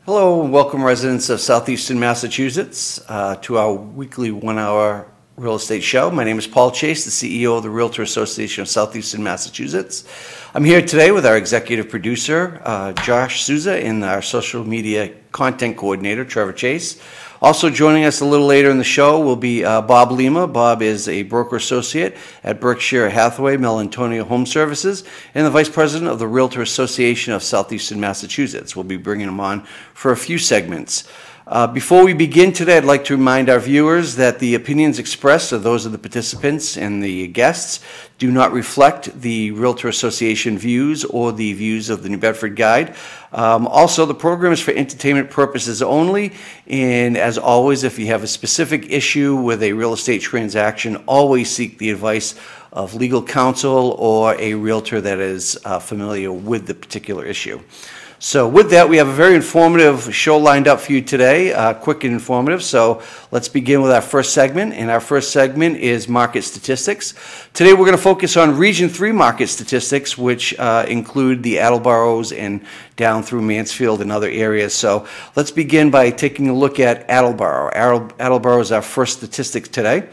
Hello and welcome residents of Southeastern Massachusetts to our weekly 1-hour real estate show. My name is Paul Chasse, the CEO of the Realtor Association of Southeastern Massachusetts. I'm here today with our executive producer, Josh Souza, and our social media content coordinator, Trevor Chase. Also joining us a little later in the show will be Bob Lima. Bob is a broker associate at Berkshire Hathaway Melantonia Home Services and the vice president of the Realtor Association of Southeastern Massachusetts. We'll be bringing him on for a few segments. Before we begin today, I'd like to remind our viewers that the opinions expressed are those of the participants and the guests, do not reflect the Realtor Association views or the views of the New Bedford Guide. Also, the program is for entertainment purposes only, and as always, if you have a specific issue with a real estate transaction, always seek the advice of legal counsel or a realtor that is familiar with the particular issue. So with that, we have a very informative show lined up for you today, quick and informative. So let's begin with our first segment, and our first segment is market statistics. Today we're going to focus on Region 3 market statistics, which include the Attleboro's and down through Mansfield and other areas. So let's begin by taking a look at Attleboro. Attleboro is our first statistics today.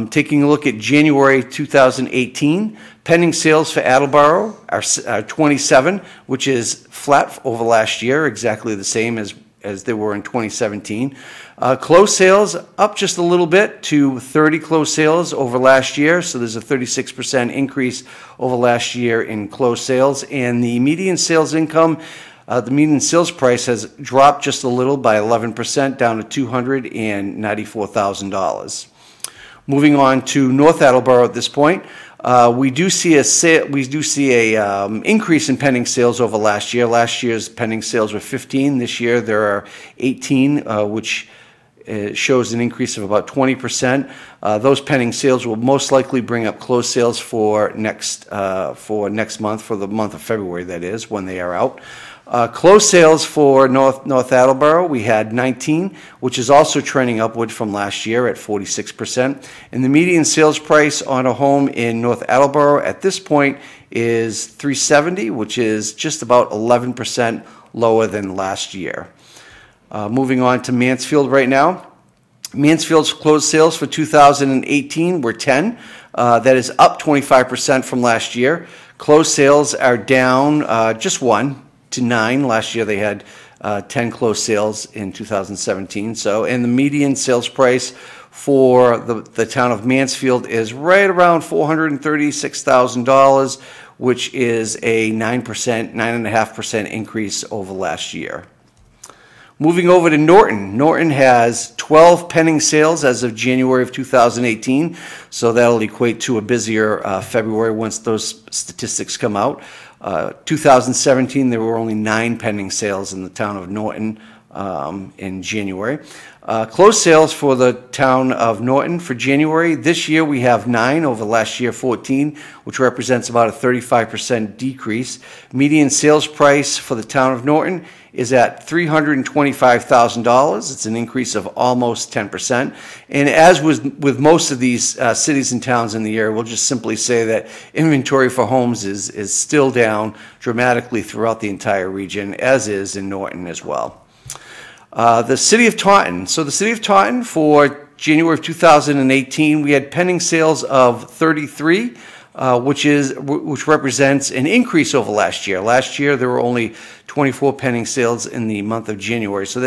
Taking a look at January 2018, pending sales for Attleboro are 27, which is flat over last year, exactly the same as they were in 2017. Closed sales up just a little bit to 30 closed sales over last year, so there's a 36% increase over last year in closed sales. And the median sales income, the median sales price has dropped just a little by 11%, down to $294,000. Moving on to North Attleboro at this point, we do see a increase in pending sales over last year. Last year's pending sales were 15. This year there are 18, which shows an increase of about 20%. Those pending sales will most likely bring up closed sales for next month, for the month of February, that is, when they are out. Closed sales for North Attleboro, we had 19, which is also trending upward from last year at 46%. And the median sales price on a home in North Attleboro at this point is $370,000, which is just about 11% lower than last year. Moving on to Mansfield right now. Mansfield's closed sales for 2018 were 10. That is up 25% from last year. Closed sales are down just 1 to 9. Last year they had 10 closed sales in 2017. So, and the median sales price for the town of Mansfield is right around $436,000, which is a 9.5% increase over last year. Moving over to Norton. Norton has 12 pending sales as of January of 2018, so that'll equate to a busier February once those statistics come out. 2017, there were only 9 pending sales in the town of Norton in January. Closed sales for the town of Norton for January. This year we have 9, over last year 14, which represents about a 35% decrease. Median sales price for the town of Norton is at $325,000. It's an increase of almost 10%. And as with most of these cities and towns in the area, we'll just simply say that inventory for homes is still down dramatically throughout the entire region, as is in Norton as well. The City of Taunton. So the City of Taunton for January of 2018, we had pending sales of 33, which represents an increase over last year. Last year there were only 24 pending sales in the month of January, so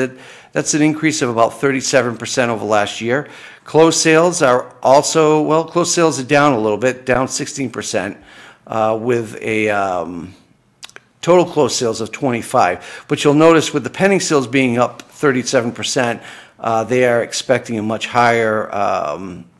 that's an increase of about 37% over last year. Closed sales are also, well, closed sales are down a little bit, down 16%, with a total closed sales of 25. But you'll notice with the pending sales being up 37%, they are expecting a much higher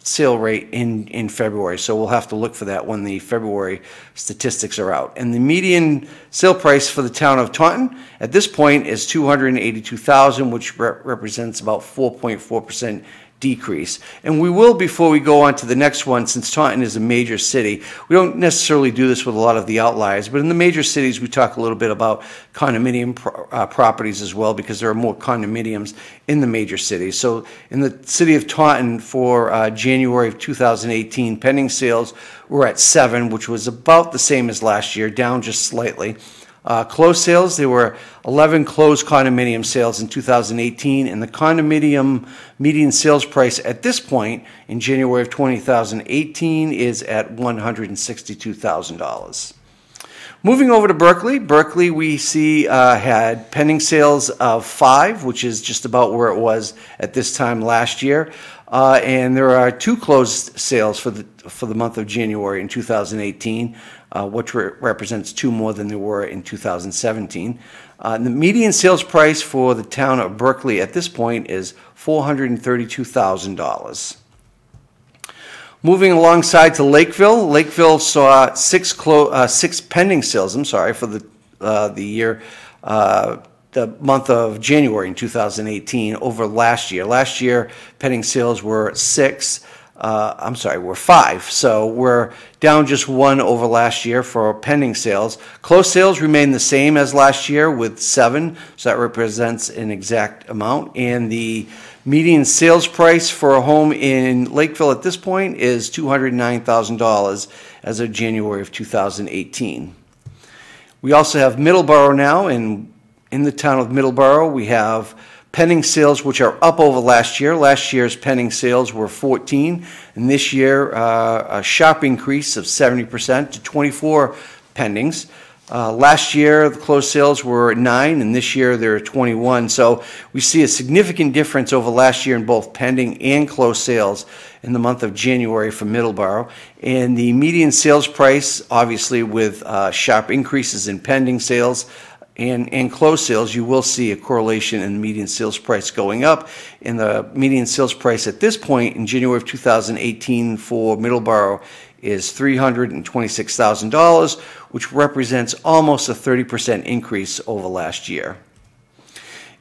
sale rate in February. So we'll have to look for that when the February statistics are out. And the median sale price for the town of Taunton at this point is $282,000, which represents about 4.4% decrease. And we will, before we go on to the next one, since Taunton is a major city, we don't necessarily do this with a lot of the outliers, but in the major cities we talk a little bit about condominium properties as well, because there are more condominiums in the major cities. So in the city of Taunton for January of 2018, pending sales were at 7, which was about the same as last year, down just slightly. Closed sales, there were 11 closed condominium sales in 2018, and the condominium median sales price at this point in January of 2018 is at $162,000. Moving over to Berkeley. Berkeley, we see had pending sales of 5, which is just about where it was at this time last year. And there are 2 closed sales for the month of January in 2018, which represents 2 more than there were in 2017. The median sales price for the town of Berkeley at this point is $432,000. Moving alongside to Lakeville, Lakeville saw 6 pending sales. For the year, the month of January in 2018 over last year. Last year, pending sales were 5. So we're down just 1 over last year for pending sales. Closed sales remain the same as last year with 7, so that represents an exact amount. And the median sales price for a home in Lakeville at this point is $209,000 as of January of 2018. We also have Middleborough now, and in the town of Middleborough, we have pending sales which are up over last year. Last year's pending sales were 14, and this year a sharp increase of 70% to 24 pendings. Last year, the closed sales were 9, and this year they're 21. So we see a significant difference over last year in both pending and closed sales in the month of January for Middleborough. And the median sales price, obviously with sharp increases in pending sales and closed sales, you will see a correlation in the median sales price going up. And the median sales price at this point in January of 2018 for Middleborough is $326,000, which represents almost a 30% increase over last year.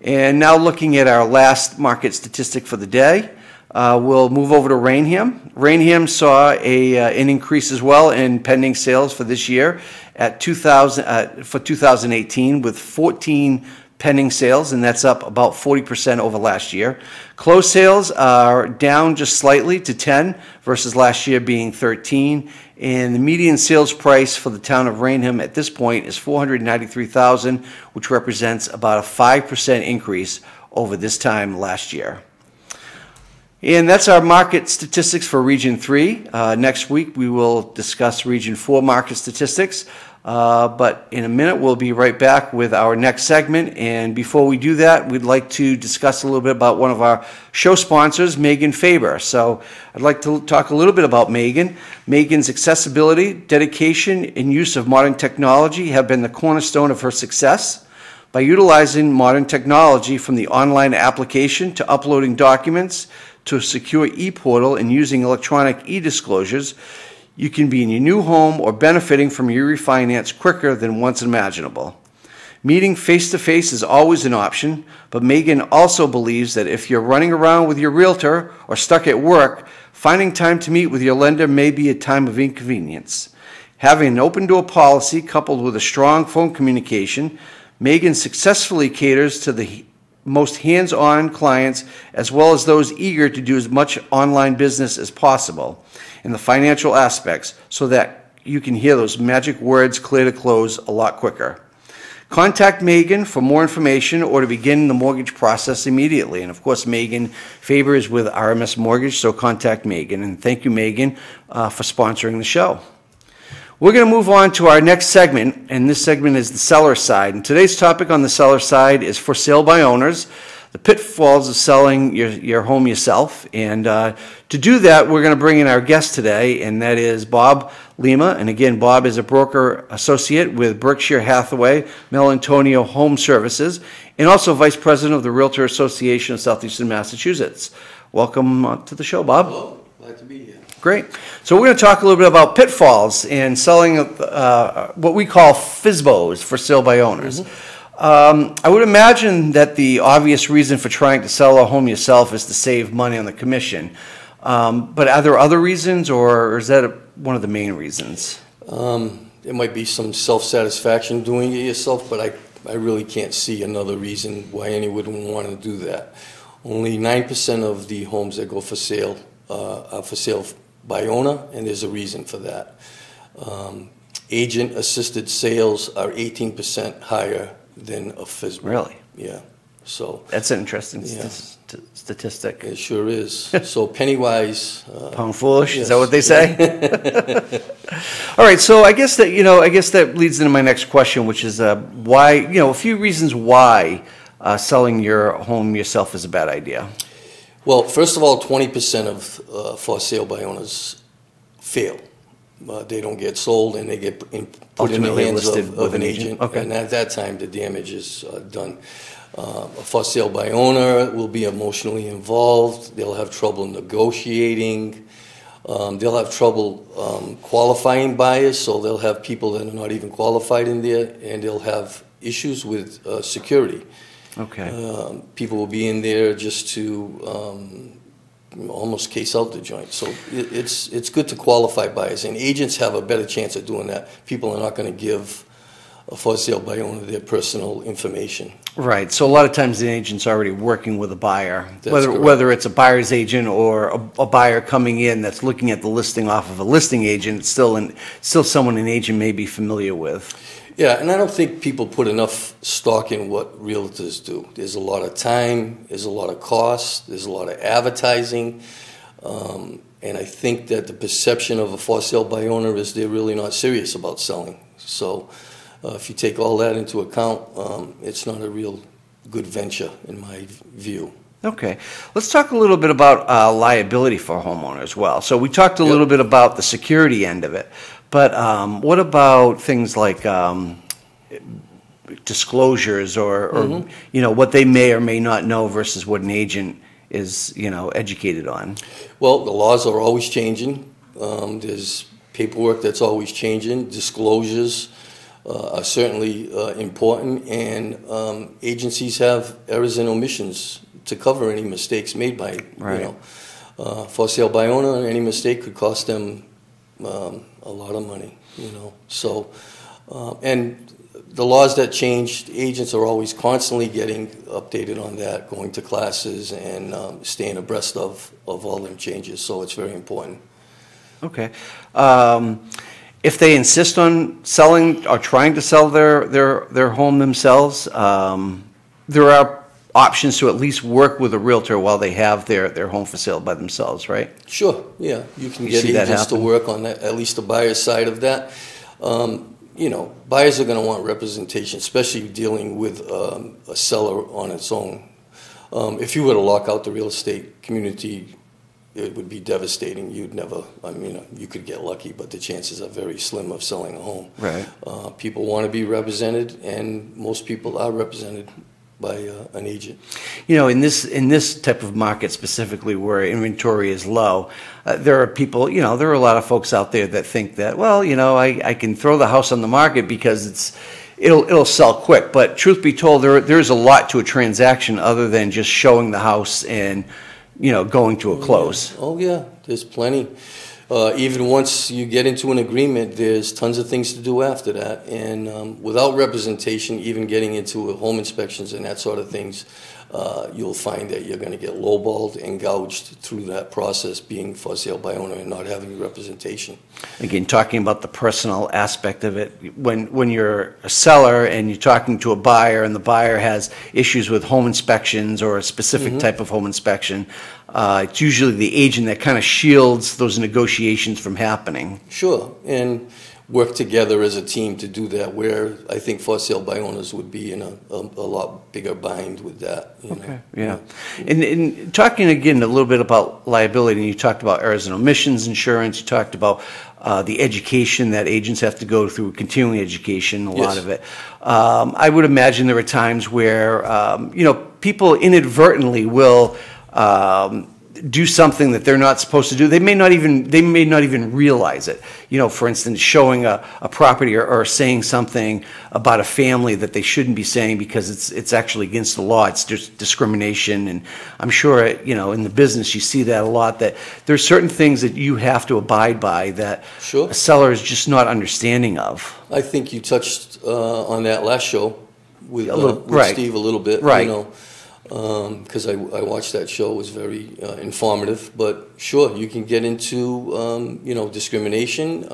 And now looking at our last market statistic for the day, we'll move over to Rainham. Rainham saw an increase as well in pending sales for this year at 2018 with 14 pending sales, and that's up about 40% over last year. Closed sales are down just slightly to 10 versus last year being 13, and the median sales price for the town of Rainham at this point is $493,000, which represents about a 5% increase over this time last year. And that's our market statistics for Region 3. Next week we will discuss Region 4 market statistics. But in a minute we'll be right back with our next segment. And before we do that, we'd like to discuss a little bit about one of our show sponsors, Megan Faber. So I'd like to talk a little bit about Megan. Megan's accessibility, dedication, and use of modern technology have been the cornerstone of her success. By utilizing modern technology, from the online application to uploading documents to a secure e-portal and using electronic e-disclosures, you can be in your new home or benefiting from your refinance quicker than once imaginable. Meeting face-to-face is always an option, but Megan also believes that if you're running around with your realtor or stuck at work, finding time to meet with your lender may be a time of inconvenience. Having an open-door policy coupled with a strong phone communication, Megan successfully caters to the most hands-on clients as well as those eager to do as much online business as possible in the financial aspects so that you can hear those magic words clear to close a lot quicker. Contact Megan for more information or to begin the mortgage process immediately. And of course, Megan Faber is with RMS Mortgage, so contact Megan. And thank you, Megan, for sponsoring the show. We're going to move on to our next segment, and this segment is the seller side. And today's topic on the seller side is for sale by owners, the pitfalls of selling your home yourself. And to do that, we're going to bring in our guest today, and that is Bob Lima. And again, Bob is a broker associate with Berkshire Hathaway Mel Antonio Home Services, and also Vice President of the Realtor Association of Southeastern Massachusetts. Welcome to the show, Bob. Hello, glad to be here. Great. So we're going to talk a little bit about pitfalls and selling what we call FSBOs, for sale by owners. I would imagine that the obvious reason for trying to sell a home yourself is to save money on the commission. But are there other reasons, or is that one of the main reasons? There might be some self-satisfaction doing it yourself, but I really can't see another reason why anyone would want to do that. Only 9% of the homes that go for sale are for sale by owner, and there's a reason for that. Agent-assisted sales are 18% higher than a FSBO. Really? Yeah. So That's an interesting Yeah. statistic. it sure is. So penny-wise. Pound foolish, yes. is that what they say? All right, so I guess that leads into my next question, which is why, a few reasons why selling your home yourself is a bad idea. Well, first of all, 20% of for sale by owners fail. They don't get sold, and they get put in the Ultimately hands listed of with an an agent. agent. Okay. And at that time, the damage is done. A for sale by owner will be emotionally involved. They'll have trouble negotiating. They'll have trouble qualifying buyers, so they'll have people that are not even qualified in there, and they'll have issues with security. Okay. People will be in there just to almost case out the joint. So it's good to qualify buyers, and agents have a better chance of doing that. People are not going to give a for sale by owner their personal information. Right. So a lot of times the agent's already working with a buyer, That's whether it's a buyer's agent or a buyer coming in that's looking at the listing off of a listing agent. It's still someone an agent may be familiar with. Yeah, and I don't think people put enough stock in what realtors do. There's a lot of time, there's a lot of cost, there's a lot of advertising, and I think that the perception of a for sale by owner is they're really not serious about selling. So if you take all that into account, it's not a real good venture in my view. Okay. Let's talk a little bit about liability for a homeowner as well. So we talked a little bit about the security end of it, but what about things like disclosures or what they may or may not know versus what an agent is, educated on? Well, the laws are always changing. There's paperwork that's always changing. Disclosures are certainly important, and agencies have errors and omissions to cover any mistakes made by, for sale by owner. Any mistake could cost them a lot of money, So, and the laws that change, agents are always constantly getting updated on that, going to classes and staying abreast of all them changes. So it's very important. Okay. If they insist on selling or trying to sell their home themselves, there are options to at least work with a realtor while they have their home for sale by themselves, right? Sure, yeah. You can get agents to work on that, at least the buyer's side of that. Buyers are going to want representation, especially dealing with a seller on its own. If you were to lock out the real estate community, it would be devastating. You'd never, you could get lucky, but the chances are very slim of selling a home. Right. People want to be represented, and most people are represented by an agent. In this type of market specifically where inventory is low, there are people, there are a lot of folks out there that think that, well, I can throw the house on the market because it'll sell quick. But truth be told, there's a lot to a transaction other than just showing the house and going to a close. Oh yeah, there's plenty. Even once you get into an agreement, there's tons of things to do after that. And without representation, even getting into home inspections and that sort of things, you'll find that you're going to get lowballed and gouged through that process, being for sale by owner and not having representation. Again, talking about the personal aspect of it, when you're a seller and you're talking to a buyer and the buyer has issues with home inspections or a specific type of home inspection, it's usually the agent that kind of shields those negotiations from happening. Sure, and work together as a team to do that, where I think for sale by owners would be in a lot bigger bind with that. Okay, yeah. And talking again a little bit about liability, and you talked about errors and omissions insurance, you talked about the education that agents have to go through, continuing education, a lot of it. I would imagine there are times where, people inadvertently will do something that they're not supposed to do. They may not even realize it. For instance, showing a property or saying something about a family that they shouldn't be saying because it's actually against the law. It's just discrimination, and I'm sure in the business you see that a lot. That there's certain things that you have to abide by that a seller is just not understanding of. I think you touched on that last show with Steve a little bit, right? Because I watched that show. It was very informative. But sure, you can get into discrimination.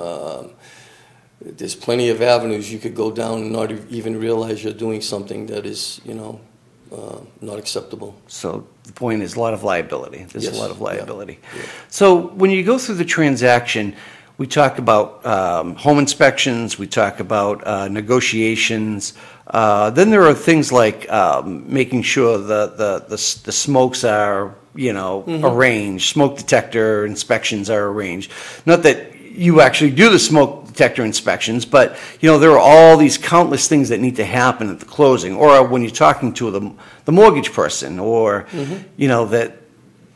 there's plenty of avenues you could go down and not even realize you're doing something that is, not acceptable. So the point is a lot of liability. There's Yes. a lot of liability. Yeah. So when you go through the transaction, we talk about home inspections, we talk about negotiations. Then there are things like making sure the smokes are, arranged. Smoke detector inspections are arranged. Not that you actually do the smoke detector inspections, but there are all these countless things that need to happen at the closing, or when you're talking to the mortgage person, or that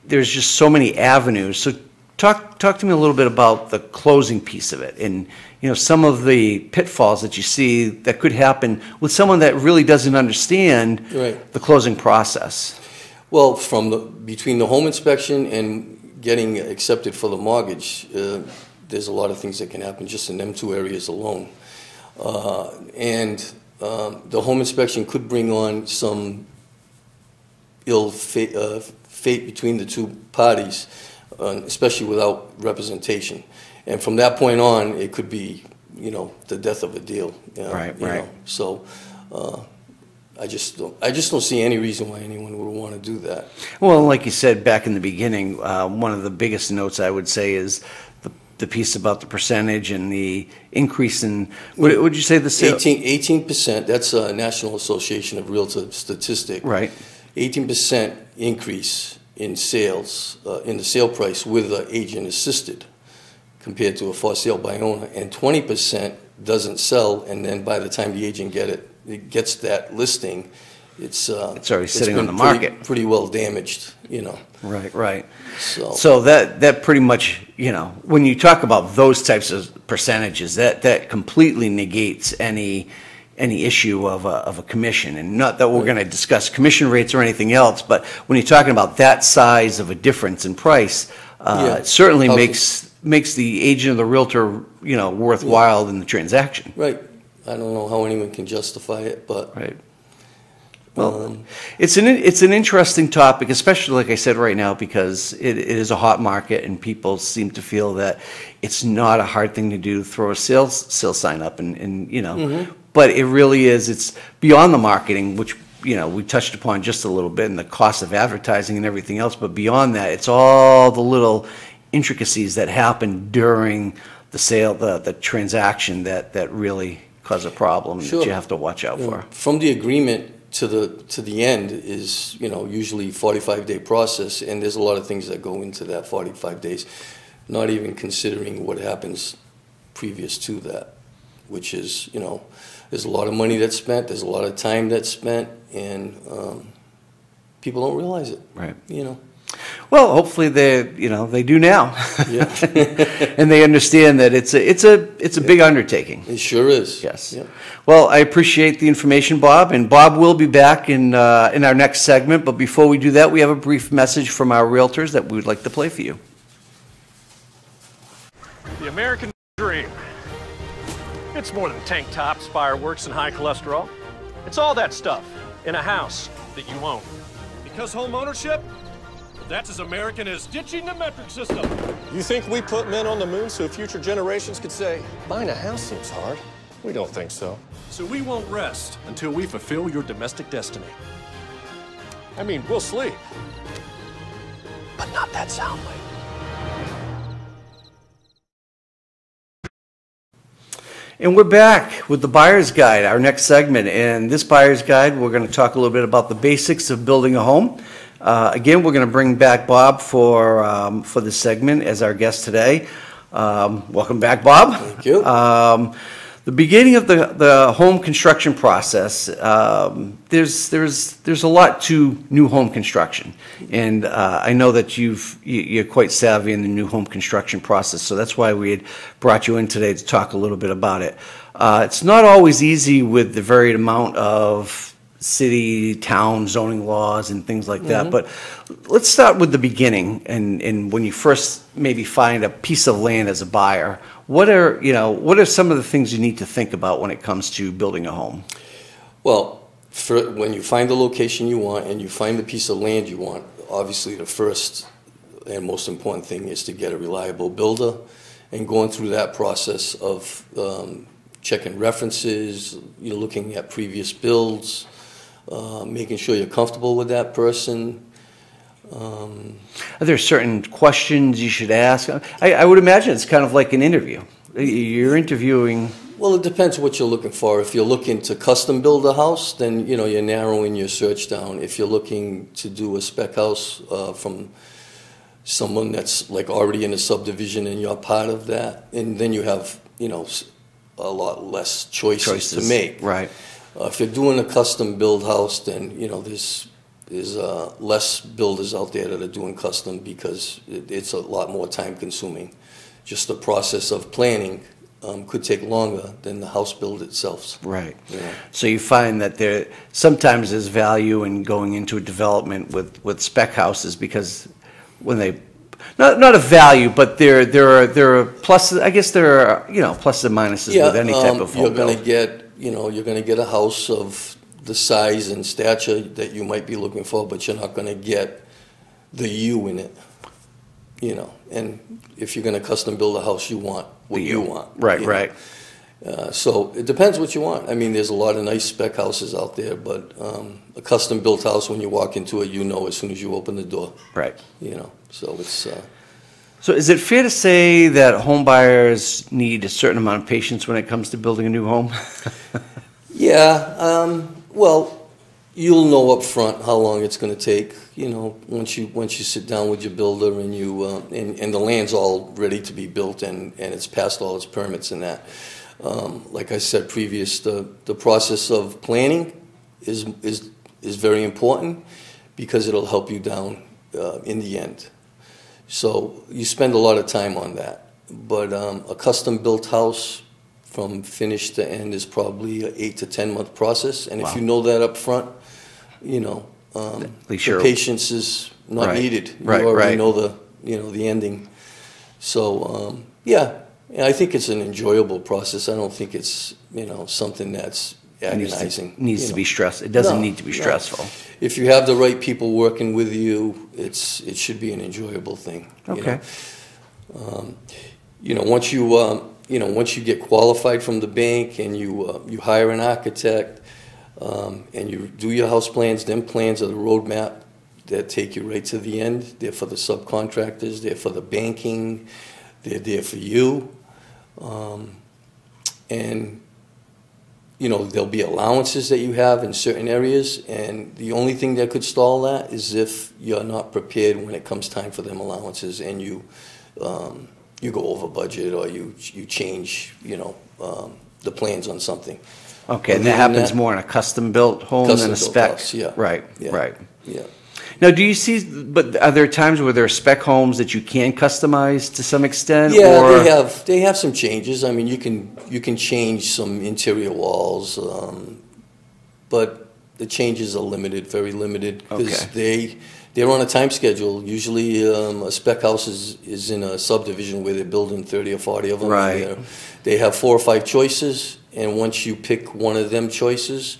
there's just so many avenues. So talk to me a little bit about the closing piece of it, and some of the pitfalls that you see that could happen with someone that really doesn't understand the closing process. Well, between the home inspection and getting accepted for the mortgage, there's a lot of things that can happen just in them two areas alone. And the home inspection could bring on some ill fate between the two parties, especially without representation. And from that point on, it could be, the death of a deal. Right. So I just don't see any reason why anyone would want to do that. Well, like you said back in the beginning, one of the biggest notes I would say is the piece about the percentage and the increase in, what would you say the sale? 18%, that's a National Association of Realtor statistic. Right. 18% increase in sales, in the sale price with the agent assisted compared to a for sale by owner, and 20% doesn't sell, and then by the time the agent gets that listing, it's already sitting on the market. Pretty well damaged, Right. So that pretty much, when you talk about those types of percentages, that completely negates any issue of a commission. And not that we're going to discuss commission rates or anything else, but when you're talking about that size of a difference in price, it certainly makes the agent or the realtor, worthwhile in the transaction. Right. I don't know how anyone can justify it, but right. Well, it's an interesting topic, especially like I said right now, because it is a hot market and people seem to feel that it's not a hard thing to do, throw a sales sign up and but it really is. It's beyond the marketing, which we touched upon just a little bit, and the cost of advertising and everything else. But beyond that, it's all the little intricacies that happen during the sale, the transaction that really cause a problem that you have to watch out for. From the agreement to the end is, usually 45-day process, and there's a lot of things that go into that 45 days, not even considering what happens previous to that, which is, there's a lot of money that's spent, there's a lot of time that's spent, and people don't realize it. Right. Well, hopefully they do now. Yeah. And they understand that it's a big undertaking. It sure is. Yes. Yeah. Well, I appreciate the information, Bob, and Bob will be back in our next segment. But before we do that, we have a brief message from our realtors that we would like to play for you. The American dream. It's more than tank tops, fireworks, and high cholesterol. It's all that stuff in a house that you own. Because home ownership, that's as American as ditching the metric system. You think we put men on the moon so future generations could say, buying a house seems hard? We don't think so. So we won't rest until we fulfill your domestic destiny. I mean, we'll sleep. But not that soundly. And we're back with the Buyer's Guide, our next segment. And this Buyer's Guide, we're going to talk a little bit about the basics of building a home. Again, we're going to bring back Bob for this segment as our guest today. Welcome back, Bob. Thank you. The beginning of the home construction process, there's a lot to new home construction, and I know that you're quite savvy in the new home construction process, so that's why we had brought you in today to talk a little bit about it. It's not always easy with the varied amount of city, town zoning laws and things like that. But let's start with the beginning, and when you first maybe find a piece of land as a buyer, what are some of the things you need to think about when it comes to building a home? Well, when you find the location you want and you find the piece of land you want, obviously the first and most important thing is to get a reliable builder, and going through that process of checking references, you're looking at previous builds, making sure you're comfortable with that person. Are there certain questions you should ask? I would imagine it's kind of like an interview. You're interviewing. Well, it depends what you're looking for. If you're looking to custom build a house, then you're narrowing your search down. If you're looking to do a spec house from someone that's like already in a subdivision and you're part of that, and then you have a lot less choices to make. Right. If you're doing a custom build house, then there's less builders out there that are doing custom because it's a lot more time consuming. Just the process of planning could take longer than the house build itself. Right. So you find that there sometimes there's value in going into a development with spec houses because when they not a value, but there are pluses. I guess there are pluses and minuses with any type of home build. You're going to get a house of the size and stature that you might be looking for, but you're not going to get the you in it. And if you're going to custom build a house, you want what you want. Right. So it depends what you want. I mean, there's a lot of nice spec houses out there, but a custom built house, when you walk into it, as soon as you open the door. Right. So it's. So is it fair to say that home buyers need a certain amount of patience when it comes to building a new home? Yeah. Well, you'll know up front how long it's going to take. Once you sit down with your builder and you and the land's all ready to be built and it's passed all its permits and that. Like I said previous, the process of planning is very important because it'll help you down in the end. So you spend a lot of time on that. But a custom built house from finish to end is probably an 8 to 10 month process. And if you know that up front, the patience is not needed. You already know the ending. So I think it's an enjoyable process. I don't think it's something that's agonizing. Needs to be stressed. It doesn't need to be stressful. If you have the right people working with you, it should be an enjoyable thing. Okay. Once you get qualified from the bank and you hire an architect and you do your house plans, them plans are the roadmap that take you right to the end. They're for the subcontractors. They're for the banking. They're there for you. And there'll be allowances that you have in certain areas, and the only thing that could stall that is if you're not prepared when it comes time for them allowances and you go over budget or you change the plans on something. Okay, and that happens more in a custom-built home than a spec? House, yeah. Right. Yeah. Now, do you see, but are there times where there are spec homes that you can customize to some extent? Yeah, they have some changes. I mean, you can change some interior walls, but the changes are limited, very limited, because they're on a time schedule. Usually a spec house is in a subdivision where they're building 30 or 40 of them. Right. They have 4 or 5 choices, and once you pick one of them choices,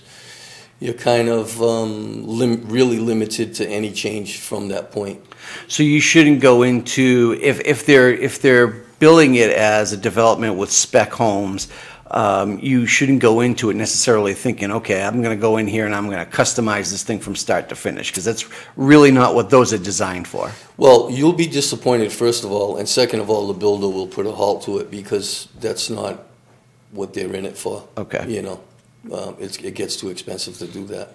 you're kind of really limited to any change from that point. So you shouldn't go into, if they're billing it as a development with spec homes, you shouldn't go into it necessarily thinking, okay, I'm going to go in here and I'm going to customize this thing from start to finish, because that's really not what those are designed for. Well, you'll be disappointed, first of all, and second of all, the builder will put a halt to it because that's not what they're in it for. Okay. It gets too expensive to do that,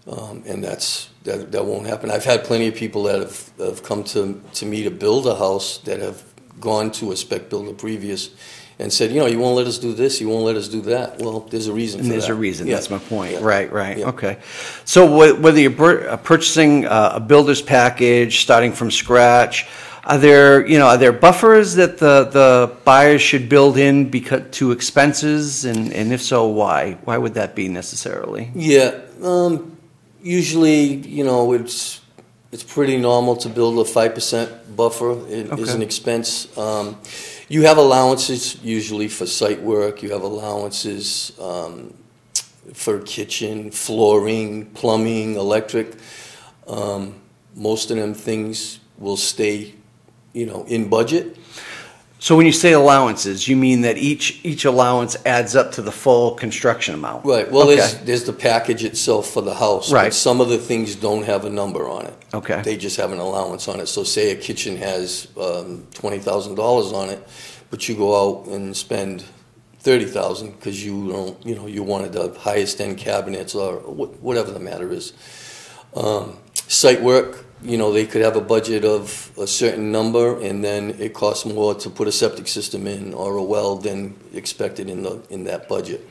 and that won't happen. I've had plenty of people that have come to me to build a house that have gone to a spec builder previous and said, you won't let us do this, you won't let us do that. Well, there's a reason for that. There's a reason. Yeah. That's my point. Yeah. Right. Yeah. Okay. So whether you're purchasing a builder's package, starting from scratch, are there buffers that the buyers should build in to expenses, and if so, why? Why would that be necessarily? Yeah, usually it's pretty normal to build a 5% buffer is an expense. You have allowances usually for site work. You have allowances for kitchen, flooring, plumbing, electric. Most of them things will stay in budget. So when you say allowances, you mean that each allowance adds up to the full construction amount? Right, well, Okay. there's the package itself for the house. Right. But some of the things don't have a number on it. Okay. They just have an allowance on it. So say a kitchen has $20,000 on it, but you go out and spend $30,000 because you don't, you wanted the highest end cabinets or whatever the matter is. Site work, they could have a budget of a certain number, and then it costs more to put a septic system in or a well than expected in that budget.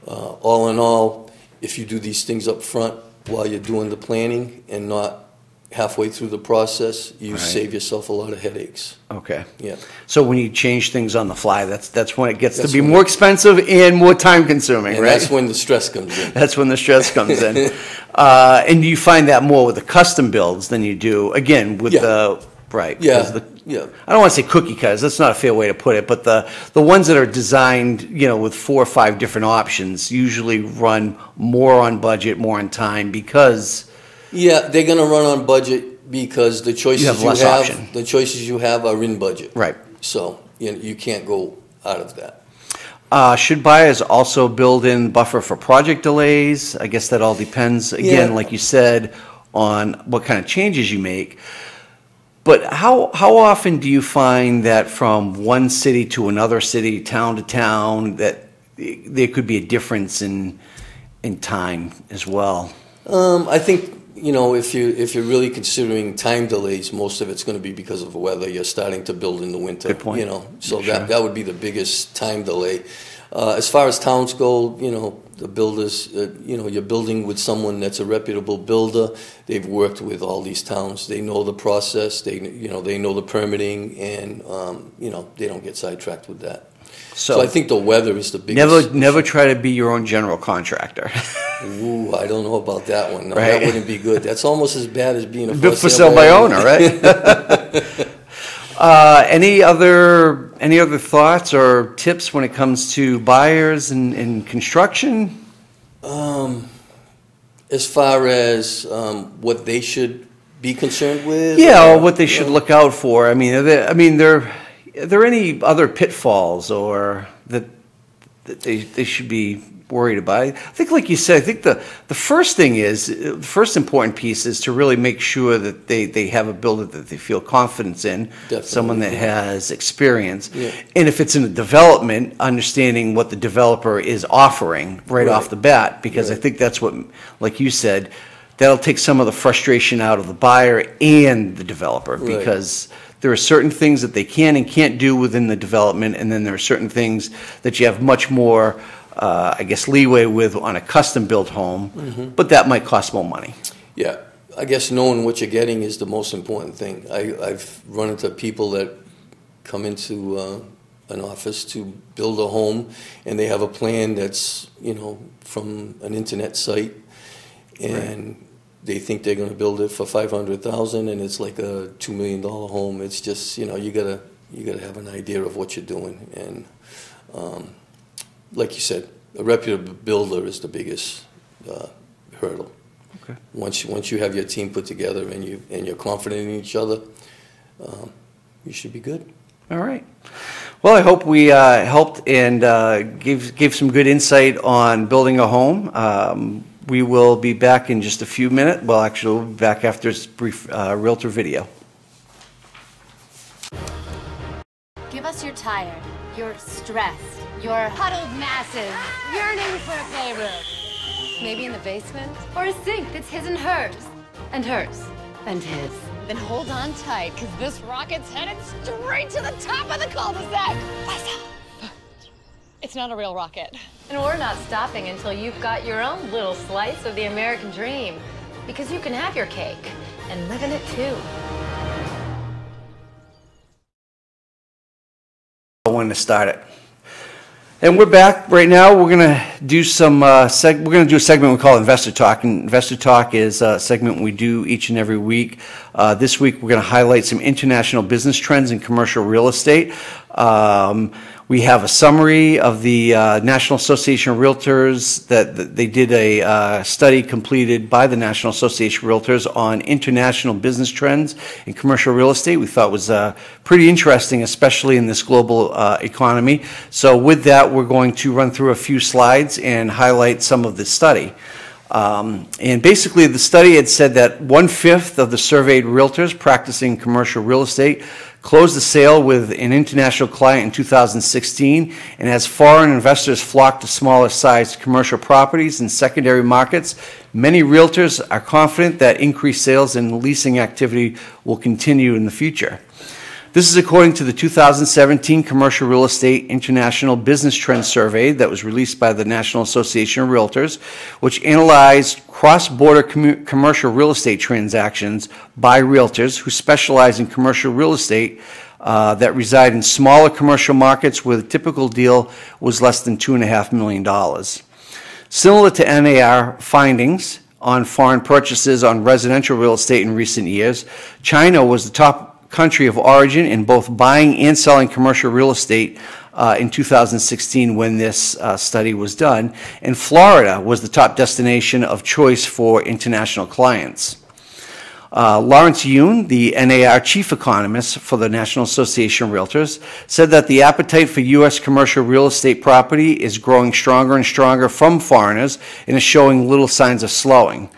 All in all, if you do these things up front while you're doing the planning and not halfway through the process, you Right. save yourself a lot of headaches. Okay. Yeah. So when you change things on the fly, that's when it gets That's to be when- more expensive and more time consuming, And right? that's when the stress comes in. That's when the stress comes in. And you find that more with the custom builds than you do, again, with Yeah. the, right. Yeah, because yeah. I don't want to say cookie cutters, that's not a fair way to put it, but the ones that are designed, with 4 or 5 different options usually run more on budget, more on time, because Yeah, they're going to run on budget because the choices have less option. the choices you have are in budget. Right. So you can't go out of that. should buyers also build in buffer for project delays? I guess that all depends, again, Yeah. like you said, on what kind of changes you make. But how often do you find that from one city to another city, town to town, that there could be a difference in time as well? I think if you're really considering time delays, most of it's going to be because of weather. You're starting to build in the winter. Good point. So Sure. that would be the biggest time delay. As far as towns go, the builders, you're building with someone that's a reputable builder. They've worked with all these towns. They know the process. They know the permitting, and they don't get sidetracked with that. So I think the weather is the biggest. Never try to be your own general contractor. Ooh, I don't know about that one. No, Right. that wouldn't be good. That's almost as bad as being a For sale by owner, right? Any other thoughts or tips when it comes to buyers and construction? As far as what they should be concerned with? Yeah, or what they should look out for. I mean, are there any other pitfalls or that they should be worried about? I think, like you said, I think the first thing is, the first important piece is to really make sure that they have a builder that they feel confidence in, Definitely. someone that has experience. Yeah. And if it's in a development, understanding what the developer is offering right off the bat, because I think that's what, like you said, that'll take some of the frustration out of the buyer and the developer, because there are certain things that they can and can't do within the development, and then there are certain things that you have much more, leeway with on a custom-built home, but that might cost more money. Yeah, I guess knowing what you're getting is the most important thing. I've run into people that come into an office to build a home, and they have a plan that's, from an internet site, and they think they're going to build it for $500,000, and it's like a $2 million home. It's just, you gotta have an idea of what you're doing, and like you said, a reputable builder is the biggest hurdle. Okay. Once you have your team put together and you're confident in each other, you should be good. All right. Well, I hope we helped and gave some good insight on building a home. We will be back in just a few minutes. Well, actually, we'll be back after this brief realtor video. Give us your tired, your stressed, your huddled masses yearning for a playroom. Maybe in the basement? Or a sink that's his and hers. And hers. And his. Then hold on tight, because this rocket's headed straight to the top of the cul-de-sac. It's not a real rocket. And we're not stopping until you've got your own little slice of the American dream. Because you can have your cake and live in it too. I wanted to start it. And we're back right now. We're going to do some we're going to do a segment we call Investor Talk. And Investor Talk is a segment we do each and every week. This week we're going to highlight some international business trends in commercial real estate. We have a summary of the National Association of Realtors that they did a study completed by the National Association of Realtors on international business trends in commercial real estate. We thought was pretty interesting, especially in this global economy. So with that, we're going to run through a few slides and highlight some of the study. And basically, the study had said that 1/5 of the surveyed realtors practicing commercial real estate closed the sale with an international client in 2016, and as foreign investors flock to smaller sized commercial properties in secondary markets, many realtors are confident that increased sales and leasing activity will continue in the future. This is according to the 2017 Commercial Real Estate International Business Trends Survey that was released by the National Association of Realtors, which analyzed cross-border commercial real estate transactions by realtors who specialize in commercial real estate that reside in smaller commercial markets where the typical deal was less than $2.5 million. Similar to NAR findings on foreign purchases on residential real estate in recent years, China was the top country of origin in both buying and selling commercial real estate in 2016 when this study was done, and Florida was the top destination of choice for international clients. Lawrence Yun, the NAR chief economist for the National Association of Realtors, said that the appetite for U.S. commercial real estate property is growing stronger and stronger from foreigners and is showing little signs of slowing.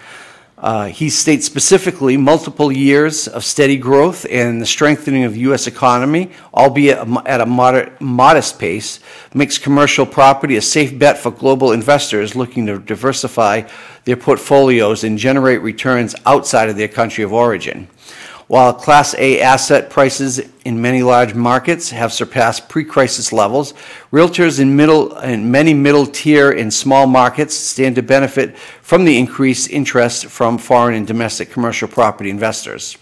He states specifically multiple years of steady growth and the strengthening of the U.S. economy, albeit at a modest pace, makes commercial property a safe bet for global investors looking to diversify their portfolios and generate returns outside of their country of origin. While Class A asset prices in many large markets have surpassed pre-crisis levels, realtors in many middle-tier and small markets stand to benefit from the increased interest from foreign and domestic commercial property investors.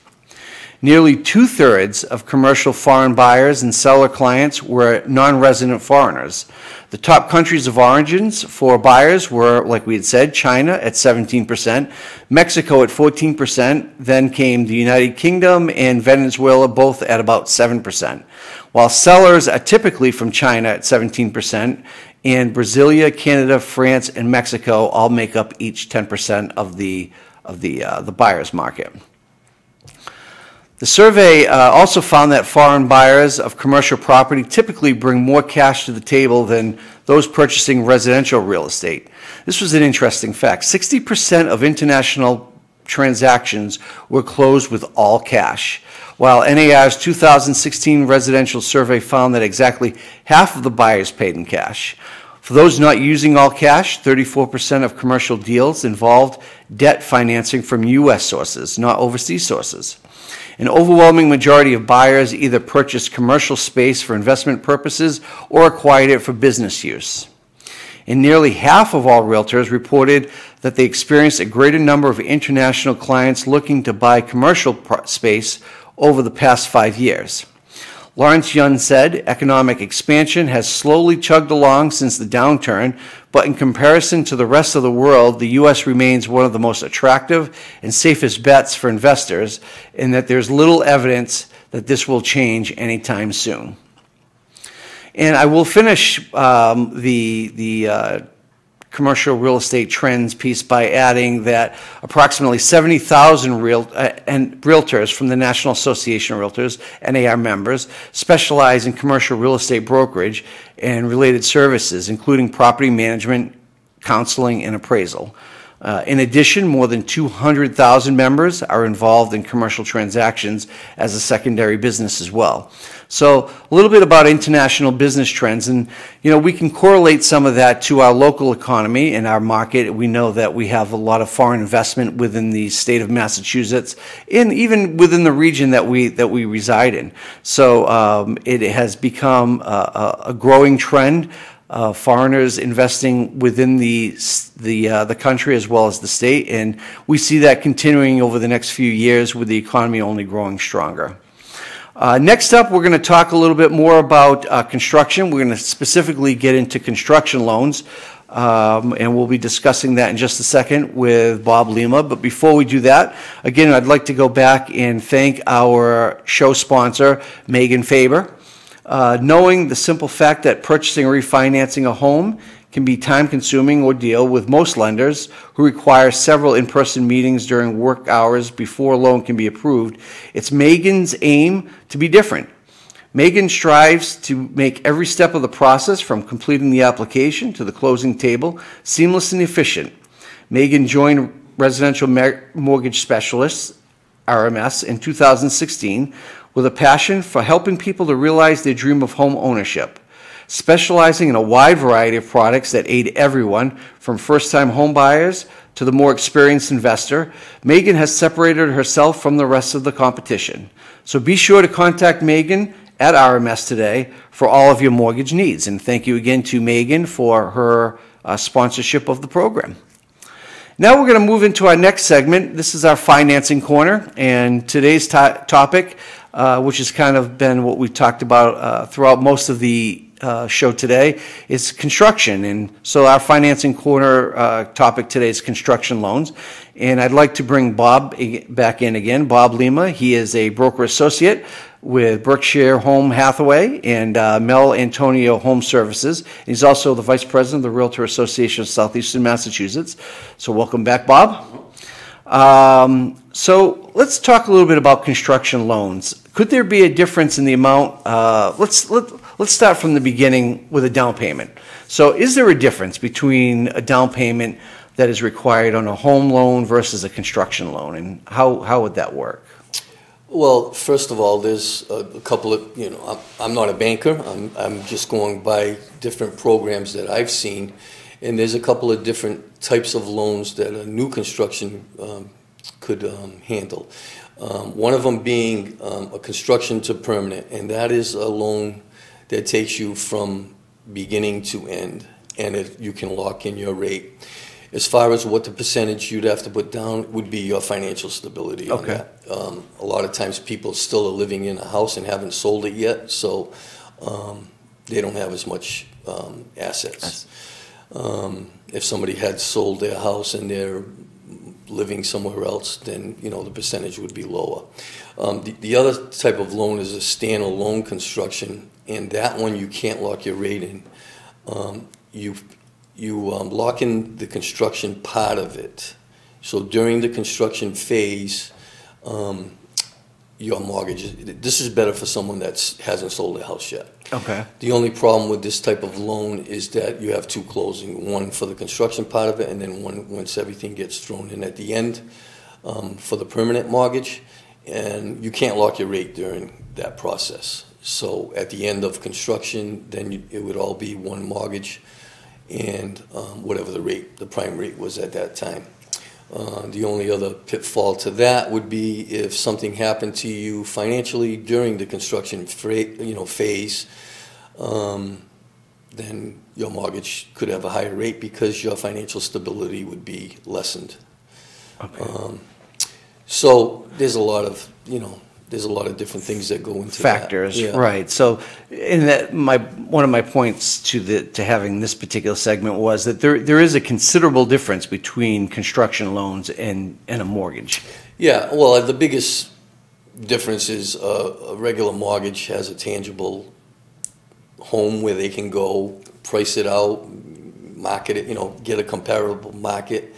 Nearly 2/3 of commercial foreign buyers and seller clients were non-resident foreigners. The top countries of origins for buyers were, like we had said, China at 17%, Mexico at 14%, then came the United Kingdom and Venezuela, both at about 7%, while sellers are typically from China at 17%, and Brasilia, Canada, France, and Mexico all make up each 10% of the buyer's market. The survey also found that foreign buyers of commercial property typically bring more cash to the table than those purchasing residential real estate. This was an interesting fact. 60% of international transactions were closed with all cash, while NAR's 2016 residential survey found that exactly half of the buyers paid in cash. For those not using all cash, 34% of commercial deals involved debt financing from U.S. sources, not overseas sources. An overwhelming majority of buyers either purchased commercial space for investment purposes or acquired it for business use. And nearly half of all realtors reported that they experienced a greater number of international clients looking to buy commercial space over the past 5 years. Lawrence Yun said, economic expansion has slowly chugged along since the downturn, but in comparison to the rest of the world, the U.S. remains one of the most attractive and safest bets for investors, and that there's little evidence that this will change anytime soon. And I will finish the commercial real estate trends piece by adding that approximately 70,000 realtors from the National Association of Realtors, NAR members, specialize in commercial real estate brokerage and related services, including property management, counseling, and appraisal. In addition, more than 200,000 members are involved in commercial transactions as a secondary business as well. So a little bit about international business trends, and we can correlate some of that to our local economy and our market. We know that we have a lot of foreign investment within the state of Massachusetts, and even within the region that we reside in. So it has become a growing trend. Foreigners investing within the country as well as the state, and we see that continuing over the next few years with the economy only growing stronger. Next up, we're going to talk a little bit more about construction. We're going to specifically get into construction loans, and we'll be discussing that in just a second with Bob Lima. But before we do that, again, I'd like to go back and thank our show sponsor, Megan Faber. knowing the simple fact that purchasing or refinancing a home can be time-consuming ordeal with most lenders who require several in-person meetings during work hours before a loan can be approved, it's Megan's aim to be different. Megan strives to make every step of the process, from completing the application to the closing table, seamless and efficient. Megan joined Residential Mortgage Specialists, RMS, in 2016 with a passion for helping people to realize their dream of home ownership. Specializing in a wide variety of products that aid everyone from first-time home buyers to the more experienced investor, Megan has separated herself from the rest of the competition. So be sure to contact Megan at RMS today for all of your mortgage needs. And thank you again to Megan for her sponsorship of the program. Now we're going to move into our next segment. This is our financing corner, and today's topic, which has kind of been what we've talked about throughout most of the show today, is construction. And so our financing corner topic today is construction loans. And I'd like to bring Bob back in again, Bob Lima. He is a broker associate with Berkshire Home Hathaway and Mel Antonio Home Services. He's also the vice president of the Realtor Association of Southeastern Massachusetts. So welcome back, Bob. So let's talk a little bit about construction loans. Could there be a difference in the amount? Let's start from the beginning with a down payment. So is there a difference between a down payment that is required on a home loan versus a construction loan, and how would that work? Well, first of all, there's a couple of, I'm not a banker. I'm just going by different programs that I've seen, and there's a couple of different types of loans that a new construction could handle. One of them being a construction to permanent, and that is a loan that takes you from beginning to end, and you can lock in your rate. As far as what the percentage you'd have to put down would be your financial stability on that. A lot of times people still are living in a house and haven't sold it yet, so they don't have as much assets. If somebody had sold their house and they're living somewhere else, then the percentage would be lower. The other type of loan is a standalone construction, and that one you can't lock your rate in. You lock in the construction part of it. So during the construction phase, your mortgage, this is better for someone that hasn't sold their house yet. Okay. The only problem with this type of loan is that you have two closing, one for the construction part of it, and then one once everything gets thrown in at the end for the permanent mortgage. And you can't lock your rate during that process. So at the end of construction, then it would all be one mortgage and whatever the prime rate was at that time. The only other pitfall to that would be if something happened to you financially during the construction phase, then your mortgage could have a higher rate because your financial stability would be lessened. Okay. So there's a lot of different things that go into factors, that. Yeah. Right? So, in that, one of my points to having this particular segment was that there is a considerable difference between construction loans and a mortgage. Yeah. Well, the biggest difference is a regular mortgage has a tangible home where they can go price it out, market it, get a comparable market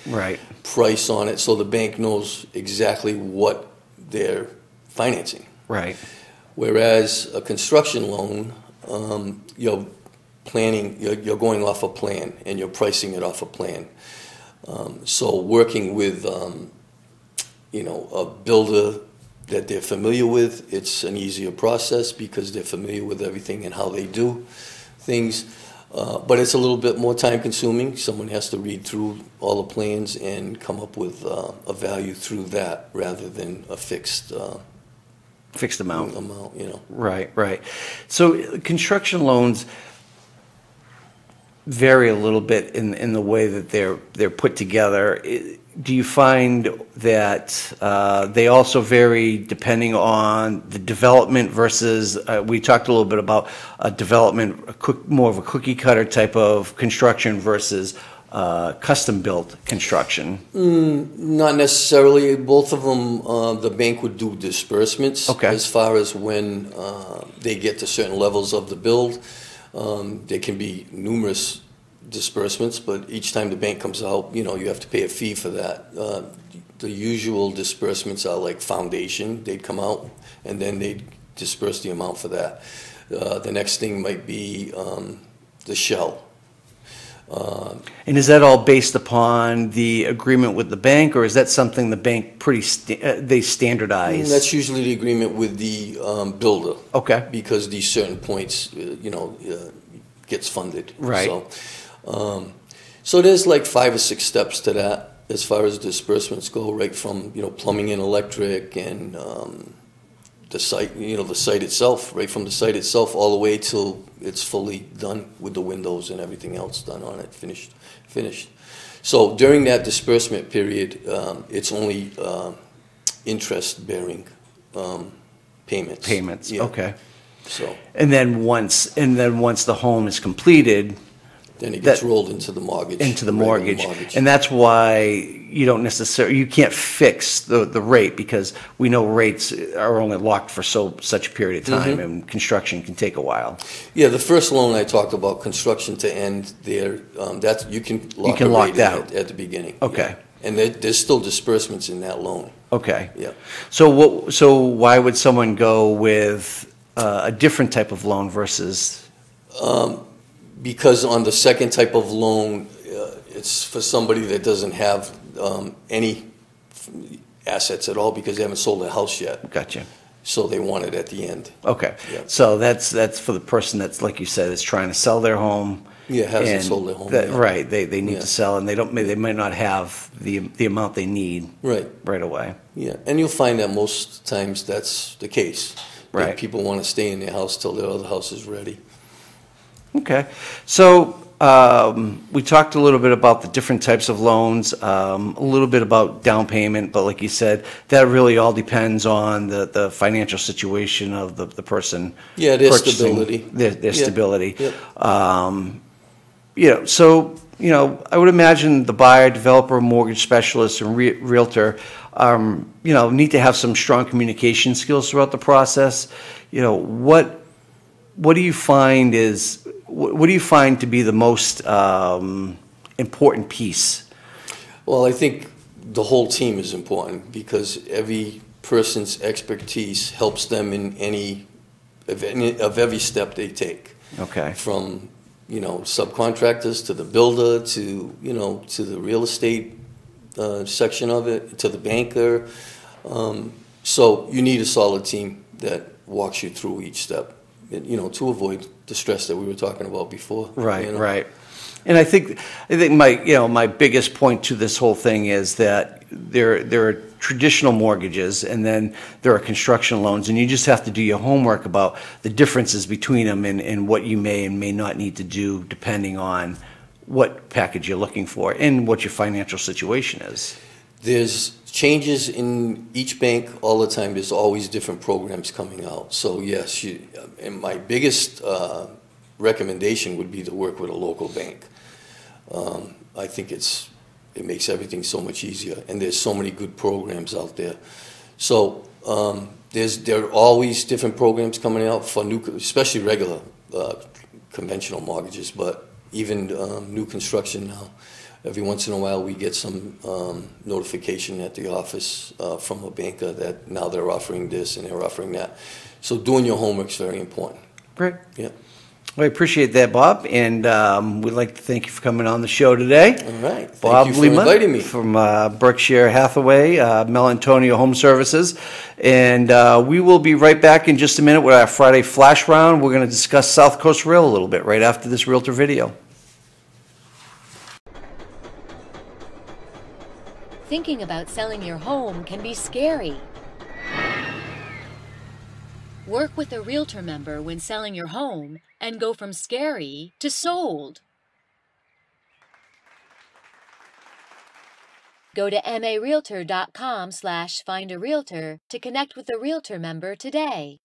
price on it, so the bank knows exactly what they're financing. Right. Whereas a construction loan, you're going off a plan and you're pricing it off a plan. So working with a builder that they're familiar with, it's an easier process because they're familiar with everything and how they do things. But it's a little bit more time consuming. Someone has to read through all the plans and come up with a value through that rather than a fixed amount. Right. So construction loans vary a little bit in the way that they're put together. Do you find that they also vary depending on the development versus, we talked a little bit about a development, more of a cookie cutter type of construction versus custom-built construction? Not necessarily. Both of them, the bank would do disbursements. Okay. As far as when they get to certain levels of the build. There can be numerous disbursements, but each time the bank comes out, you have to pay a fee for that. The usual disbursements are like foundation. They'd come out, and then they'd disperse the amount for that. The next thing might be the shell. And is that all based upon the agreement with the bank, or is that something the bank they standardize? That's usually the agreement with the builder. Okay. Because these certain points, gets funded. Right. So there's like 5 or 6 steps to that as far as disbursements go, right from plumbing and electric and the site, the site itself, right from the site itself all the way till it's fully done with the windows and everything else done on it, finished. So during that disbursement period, it's only interest-bearing payments. Payments. Yeah. Okay. So And then once the home is completed, then it gets rolled into the mortgage. into the regular mortgage. And that's why you can't fix the rate, because we know rates are only locked for such a period of time, and construction can take a while. Yeah, the first loan I talked about, construction to end there, that you can lock can the lock rate that. at the beginning. Okay. Yeah. And there's still disbursements in that loan. Okay. Yeah. So why would someone go with a different type of loan versus? Because on the second type of loan, it's for somebody that doesn't have any assets at all because they haven't sold their house yet. Gotcha. So they want it at the end. Okay. Yeah. So that's for the person that's, like you said, is trying to sell their home. Yeah, hasn't and sold their home yet. Right. They need Yeah. to sell, and they might not have the amount they need right away. Yeah, and you'll find that most times that's the case. That Right. people want to stay in their house till their other house is ready. Okay. So we talked a little bit about the different types of loans, a little bit about down payment, but like you said, that really all depends on the financial situation of the person. Yeah, their purchasing, stability. Their Yeah. stability. Yep. So, I would imagine the buyer, developer, mortgage specialist, and realtor, need to have some strong communication skills throughout the process. What do you find to be the most important piece? Well, I think the whole team is important because every person's expertise helps them in any of every step they take. Okay. From subcontractors to the builder to to the real estate section of it to the banker. So you need a solid team that walks you through each step. To avoid the stress that we were talking about before. Right, right. And I think my biggest point to this whole thing is that there are traditional mortgages, and then there are construction loans, and you just have to do your homework about the differences between them and what you may and may not need to do depending on what package you're looking for and what your financial situation is. There's changes in each bank all the time. There's always different programs coming out. So yes, and my biggest recommendation would be to work with a local bank. I think it makes everything so much easier, and there's so many good programs out there. So there are always different programs coming out for especially regular conventional mortgages, but even new construction now. Every once in a while, we get some notification at the office from a banker that now they're offering this and they're offering that. So doing your homework is very important. Great. Yeah. Well, I appreciate that, Bob, and we'd like to thank you for coming on the show today. All right. Bob Thank you for Lehman inviting me. from Berkshire Hathaway, Mel Antonio Home Services. And we will be right back in just a minute with our Friday Flash Round. We're going to discuss SouthCoast Rail a little bit right after this Realtor video. Thinking about selling your home can be scary. Work with a Realtor member when selling your home and go from scary to sold. Go to marealtor.com/findarealtor to connect with a Realtor member today.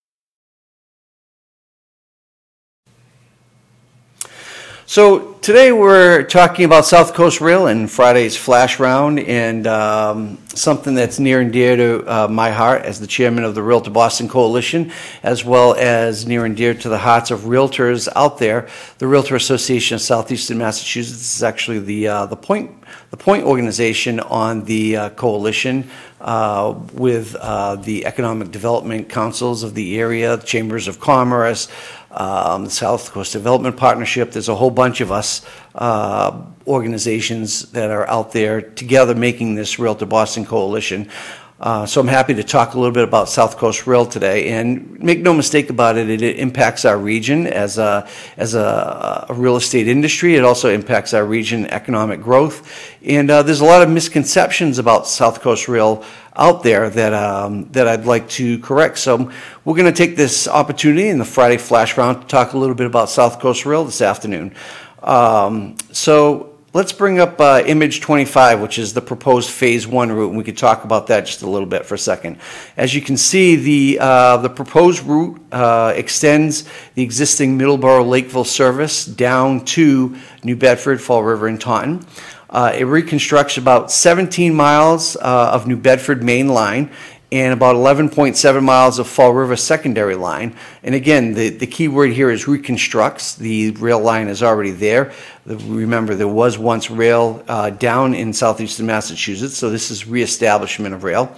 So today we're talking about SouthCoast Rail and Friday's Flash Round, and something that's near and dear to my heart as the chairman of the Rail to Boston Coalition, as well as near and dear to the hearts of realtors out there. The Realtor Association of Southeastern Massachusetts is actually the point organization on the coalition, with the Economic Development Councils of the area, Chambers of Commerce, the South Coast Development Partnership. There's a whole bunch of us organizations that are out there together making this Rail to Boston Coalition. So I'm happy to talk a little bit about SouthCoast Rail today, and make no mistake about it, it impacts our region as a real estate industry. It also impacts our region economic growth, and there's a lot of misconceptions about SouthCoast Rail out there that I'd like to correct. So we're going to take this opportunity in the Friday Flash Round to talk a little bit about SouthCoast Rail this afternoon. So let's bring up image 25, which is the proposed Phase 1 route, and we could talk about that just a little bit for a second. As you can see, the proposed route extends the existing Middleborough-Lakeville service down to New Bedford, Fall River, and Taunton. It reconstructs about 17 miles of New Bedford main line and about 11.7 miles of Fall River secondary line. And again, the key word here is reconstructs. The rail line is already there. Remember, there was once rail down in southeastern Massachusetts, so this is reestablishment of rail.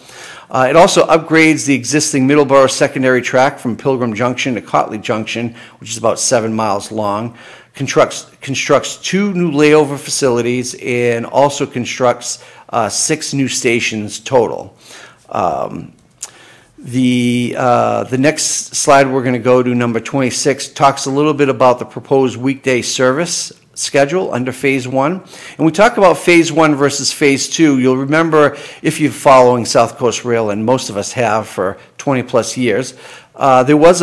It also upgrades the existing Middleborough secondary track from Pilgrim Junction to Cotley Junction, which is about 7 miles long. Constructs 2 new layover facilities, and also constructs 6 new stations total. The next slide we're going to go to, number 26, talks a little bit about the proposed weekday service schedule under Phase 1. And we talk about Phase 1 versus Phase 2. You'll remember, if you're following SouthCoast Rail, and most of us have for 20 plus years, there was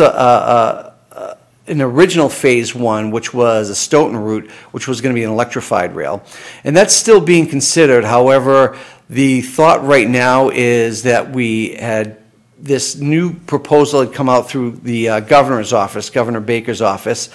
an original Phase 1, which was a Stoughton route, which was going to be an electrified rail. And that's still being considered. However, the thought right now is that we had this new proposal had come out through the governor's office, Governor Baker's office,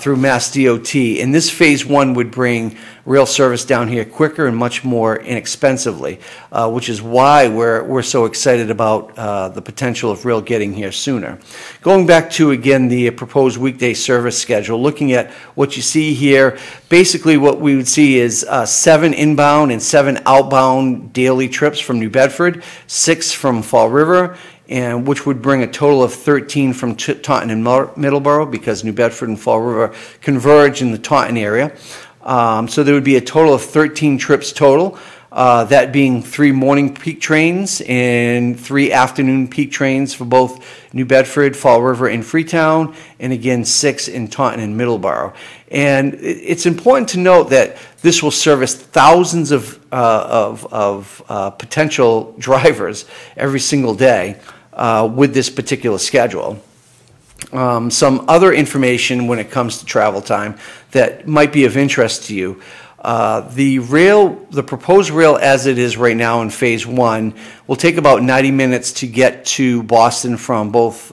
through Mass DOT. And this Phase 1 would bring rail service down here quicker and much more inexpensively, which is why we're so excited about the potential of rail getting here sooner. Going back to, again, the proposed weekday service schedule, looking at what you see here, basically what we would see is 7 inbound and 7 outbound daily trips from New Bedford, 6 from Fall River, and which would bring a total of 13 from Taunton and Middleborough, because New Bedford and Fall River converge in the Taunton area. So there would be a total of 13 trips total, that being 3 morning peak trains and 3 afternoon peak trains for both New Bedford, Fall River, and Freetown, and again 6 in Taunton and Middleborough. And it's important to note that this will service thousands of potential drivers every single day with this particular schedule. Some other information when it comes to travel time that might be of interest to you. The proposed rail as it is right now in Phase 1 will take about 90 minutes to get to Boston from both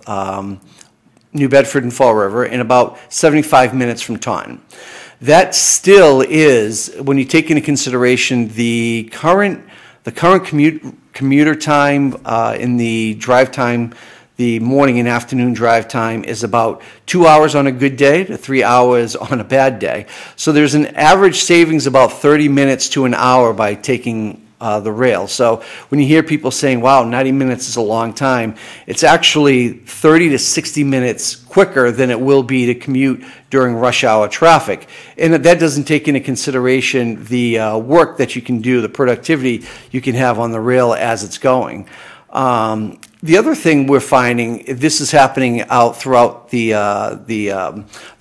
New Bedford and Fall River, and about 75 minutes from Taunton. That still is, when you take into consideration the current commuter time in the drive time, the morning and afternoon drive time is about 2 hours on a good day to 3 hours on a bad day. So there's an average savings about 30 minutes to an hour by taking the rail. So when you hear people saying, wow, 90 minutes is a long time, it's actually 30 to 60 minutes quicker than it will be to commute during rush hour traffic. And that doesn't take into consideration the work that you can do, the productivity you can have on the rail as it's going. The other thing we're finding, this is happening out throughout the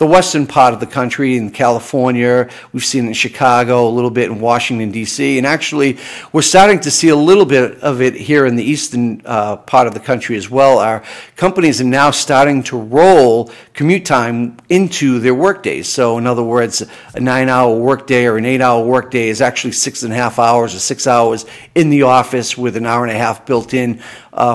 western part of the country, in California. We've seen it in Chicago, a little bit in Washington, D.C., and actually we're starting to see a little bit of it here in the eastern part of the country as well. Our companies are now starting to roll commute time into their workdays. So in other words, a 9-hour workday or an 8-hour workday is actually 6.5 hours or 6 hours in the office, with an hour and a half built in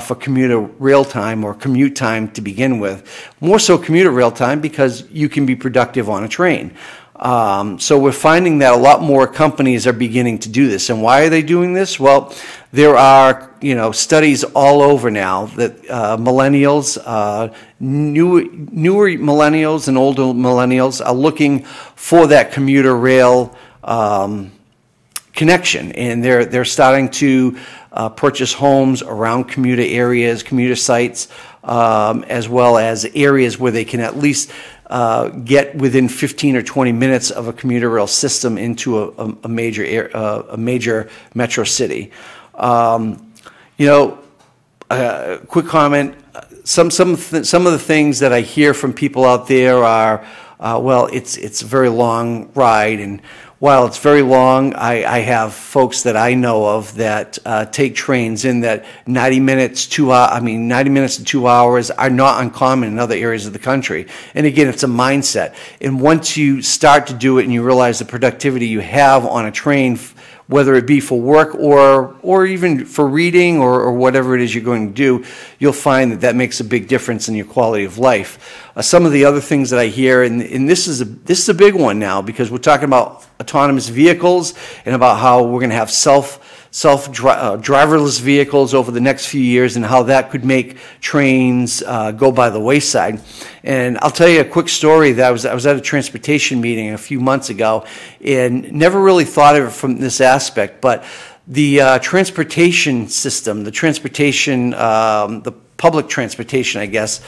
for commuter rail time or commute time to begin with. More so commuter rail time, because you can be productive on a train. So we're finding that a lot more companies are beginning to do this. And why are they doing this? Well, there are, studies all over now that millennials, newer millennials and older millennials are looking for that commuter rail connection, and they're starting to purchase homes around commuter areas, commuter sites, as well as areas where they can at least get within 15 or 20 minutes of a commuter rail system into a major metro city. Quick comment. Some of the things that I hear from people out there are, well, it's a very long ride, and while it's very long, I have folks that I know of that take trains in that 90 minutes to 2 hours are not uncommon in other areas of the country. And again, it's a mindset. And once you start to do it and you realize the productivity you have on a train, whether it be for work or even for reading or whatever it is you're going to do, you'll find that makes a big difference in your quality of life. Some of the other things that I hear, and this is a big one now, because we're talking about autonomous vehicles and about how we're going to have driverless vehicles over the next few years, and how that could make trains go by the wayside. And I'll tell you a quick story. That I was at a transportation meeting a few months ago, and never really thought of it from this aspect, but the transportation system, the public transportation, I guess,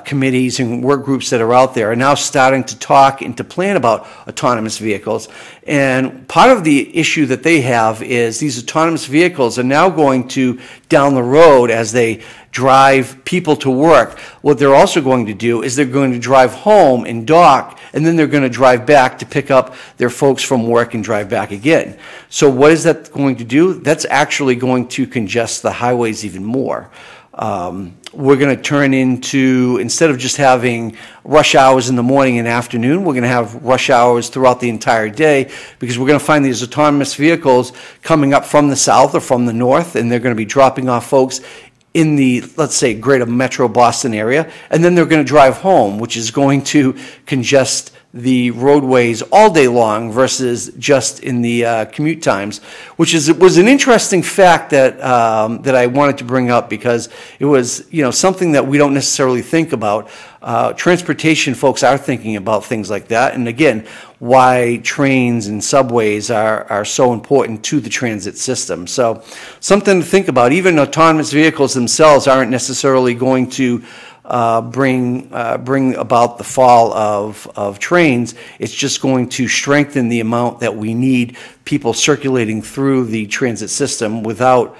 committees and work groups that are out there are now starting to talk and to plan about autonomous vehicles. And part of the issue that they have is these autonomous vehicles are now going to, down the road, as they drive people to work, what they're also going to do is they're going to drive home and dock, and then they're going to drive back to pick up their folks from work and drive back again. So what is that going to do? That's actually going to congest the highways even more. We're going to turn into, instead of just having rush hours in the morning and afternoon, we're going to have rush hours throughout the entire day, because we're going to find these autonomous vehicles coming up from the south or from the north, and they're going to be dropping off folks in the, let's say, greater metro Boston area, and then they're going to drive home, which is going to congest the roadways all day long versus just in the commute times, which was an interesting fact that that I wanted to bring up, because it was something that we don't necessarily think about. Transportation folks are thinking about things like that, and again, why trains and subways are so important to the transit system. So something to think about. Even autonomous vehicles themselves aren't necessarily going to bring about the fall of trains. It's just going to strengthen the amount that we need people circulating through the transit system without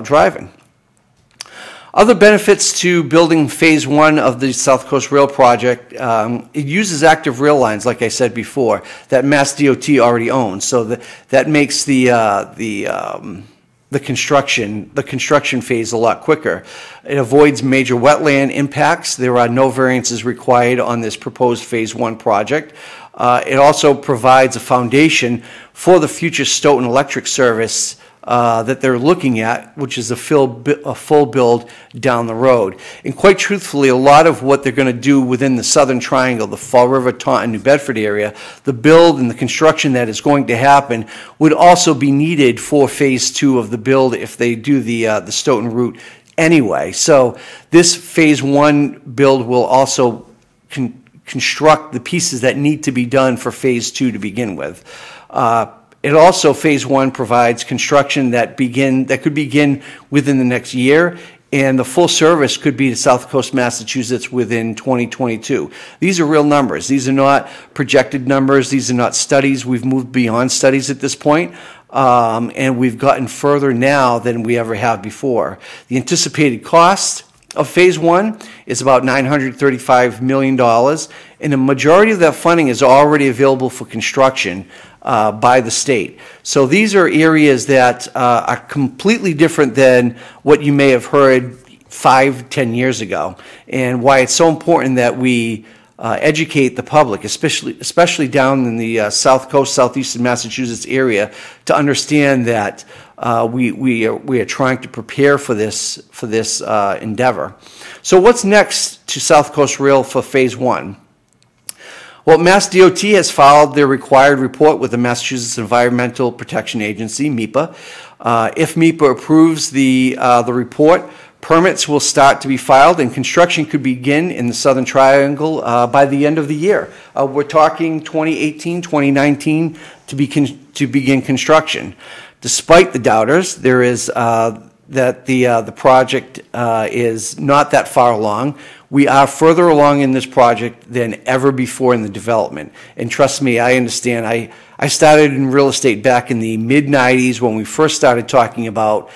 driving. Other benefits to building phase one of the South Coast Rail project, it uses active rail lines, like I said before, that Mass DOT already owns. So that makes the construction phase a lot quicker. It avoids major wetland impacts. There are no variances required on this proposed phase one project. It also provides a foundation for the future Stoughton electric service that they're looking at, which is a full build down the road. And quite truthfully, a lot of what they're going to do within the Southern Triangle, the Fall River, Taunton, New Bedford area, the build and the construction that is going to happen would also be needed for phase two of the build if they do the Stoughton route anyway. So this phase one build will also construct the pieces that need to be done for phase two to begin with. It also, phase one provides construction that could begin within the next year, and the full service could be to South Coast, Massachusetts within 2022. These are real numbers. These are not projected numbers. These are not studies. We've moved beyond studies at this point, and we've gotten further now than we ever have before. The anticipated cost of phase one is about $935 million, and the majority of that funding is already available for construction by the state. So these are areas that are completely different than what you may have heard 5-10 years ago, and why it's so important that we educate the public, especially down in the South Coast, Southeastern Massachusetts area, to understand that we are trying to prepare for this endeavor. So what's next to South Coast Rail for phase one? Well, Mass DOT has filed their required report with the Massachusetts Environmental Protection Agency, MEPA. If MEPA approves the report, permits will start to be filed and construction could begin in the Southern Triangle by the end of the year. We're talking 2018, 2019 to begin construction. Despite the doubters, there is that the project is not that far along. We are further along in this project than ever before in the development. And trust me, I understand. I started in real estate back in the mid-90s when we first started talking about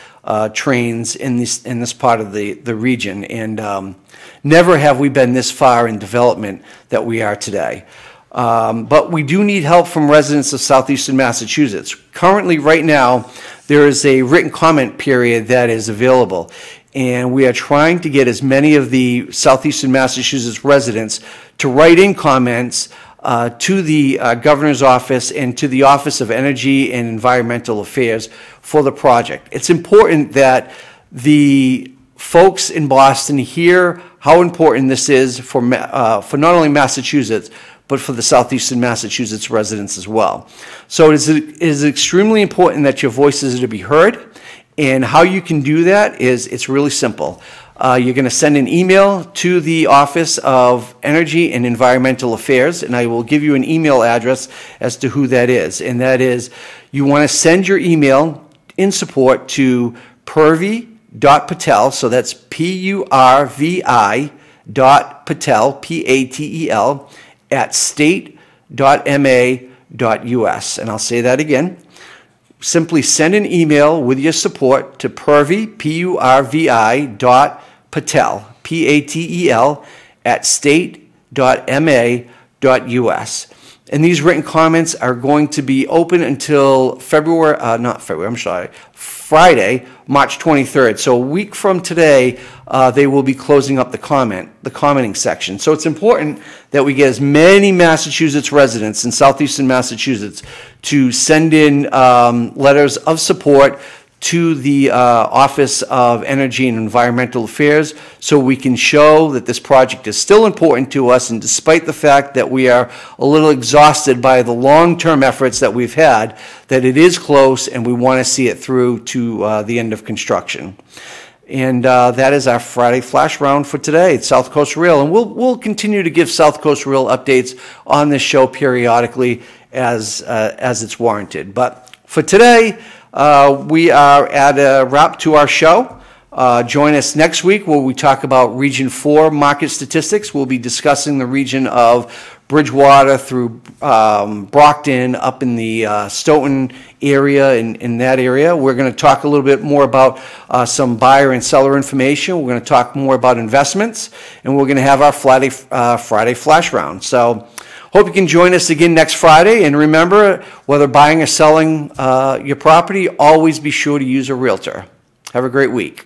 trains in this part of the region. And never have we been this far in development that we are today. But we do need help from residents of Southeastern Massachusetts. Currently, right now, there is a written comment period that is available. And we are trying to get as many of the Southeastern Massachusetts residents to write in comments to the Governor's Office and to the Office of Energy and Environmental Affairs for the project. It's important that the folks in Boston hear how important this is for not only Massachusetts, but for the Southeastern Massachusetts residents as well. So it is extremely important that your voices are to be heard. And how you can do that is it's really simple. You're going to send an email to the Office of Energy and Environmental Affairs, and I will give you an email address as to who that is. And that is, you want to send your email in support to purvi.patel, so that's PURVI.patel, PATEL, at state.ma.us. And I'll say that again. Simply send an email with your support to Purvi, PURVI.patel, PATEL, at state.ma.us. And these written comments are going to be open until Friday, March 23rd. So a week from today, they will be closing up the commenting section. So it's important that we get as many Massachusetts residents in Southeastern Massachusetts to send in letters of support to the Office of Energy and Environmental Affairs so we can show that this project is still important to us, and despite the fact that we are a little exhausted by the long-term efforts that we've had, that it is close and we want to see it through to the end of construction. And that is our Friday Flash Round for today at South Coast Rail. And we'll continue to give South Coast Rail updates on this show periodically as it's warranted. But for today, we are at a wrap to our show. Join us next week where we talk about Region 4 market statistics. We'll be discussing the region of Bridgewater through Brockton, up in the Stoughton area, in that area. We're going to talk a little bit more about some buyer and seller information. We're going to talk more about investments, and we're going to have our Friday Flash Round. So hope you can join us again next Friday. And remember, whether buying or selling your property, always be sure to use a realtor. Have a great week.